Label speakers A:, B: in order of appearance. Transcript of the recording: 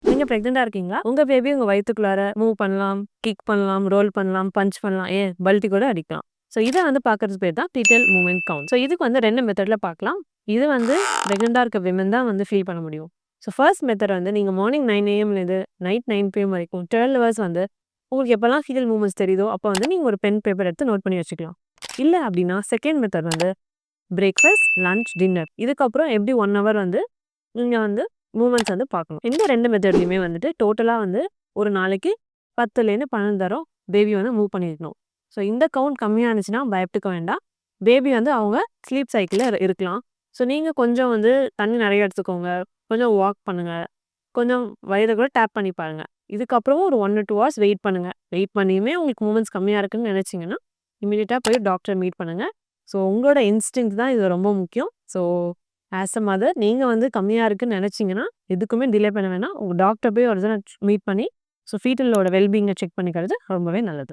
A: நீங்க பிரெக்னென்ட்டா இருக்கீங்களா? உங்க பேபி உங்க வயித்துக்குள்ளார மூவ் பண்ணலாம், கிக் பண்ணலாம், ரோல் பண்ணலாம், பஞ்ச் பண்ணலாம், ஏன் பல்டி கூட அடிக்கலாம். ஸோ இத வந்து பார்க்கறது பேர் தான் ப்ரீட்டல் மூவ்மெண்ட் கவுண்ட். ஸோ இதுக்கு வந்து 2 மெத்தட்ல பார்க்கலாம். இது வந்து பிரெக்னென்ட்டா இருக்க விமன் தான் வந்து ஃபீல் பண்ண முடியும். ஸோ ஃபர்ஸ்ட் மெத்தட் வந்து நீங்க மார்னிங் 9 ஏஎம்லேருந்து நைட் 9 பிஎம் வரைக்கும் 12 ஹவர்ஸ் வந்து உங்களுக்கு எப்பலாம் ஃபீட்டல் மூவ்மெண்ட்ஸ் தெரியுதோ, அப்போ வந்து நீங்க ஒரு பென், பேப்பர் எடுத்து நோட் பண்ணி வச்சுக்கலாம். இல்ல அப்டின்னா செகண்ட் மெத்தட் வந்து பிரேக்ஃபாஸ்ட், லஞ்ச், டின்னர் இதுக்கப்புறம் எவ்ரி 1 ஹவர் வந்து நீங்க வந்து மூவ்மெண்ட்ஸ் வந்து பார்க்கணும். இந்த 2 மெத்தட்லயுமே வந்துட்டு டோட்டலா வந்து ஒரு நாளைக்கு 10லேருந்து 12 தரம் பேபி வந்து மூவ் பண்ணியிருக்கணும். ஸோ இந்த கவுண்ட் கம்மியானுச்சுன்னா பயப்பட்டுக்க வேண்டாம். பேபி வந்து அவங்க ஸ்லீப் சைக்கிள்ல இருக்கலாம். ஸோ நீங்க கொஞ்சம் வந்து தண்ணி நெறைய எடுத்துக்கோங்க. கொஞ்சம் வாக் பண்ணுங்க. கொஞ்சம் வயிற கூட டேப் பண்ணி பாருங்க. இதுக்கப்புறமும் ஒரு 1 2 ஹார்ஸ் வெயிட் பண்ணுங்க. வெயிட் பண்ணியுமே உங்களுக்கு மூவ்மெண்ட்ஸ் கம்மியா இருக்குன்னு நெனச்சீங்கன்னா, இம்மீடியட்டா போய் டாக்டர மீட் பண்ணுங்க. ஸோ உங்களோட இன்ஸ்டிங்க்ட் தான் இது ரொம்ப முக்கியம். ஸோ ஆஸ் அ மதர் நீங்க வந்து கம்மியா இருக்குன்னு நெனச்சீங்கன்னா, எதுக்குமே டிலே பண்ண வேணாம். உங்க டாக்டர் போய் ஒரு தடவ மீட் பண்ணி, ஸோ ஃபீட்டலோட வெல் பீயிங்க செக் பண்ணிக்கிறது ரொம்பவே நல்லது.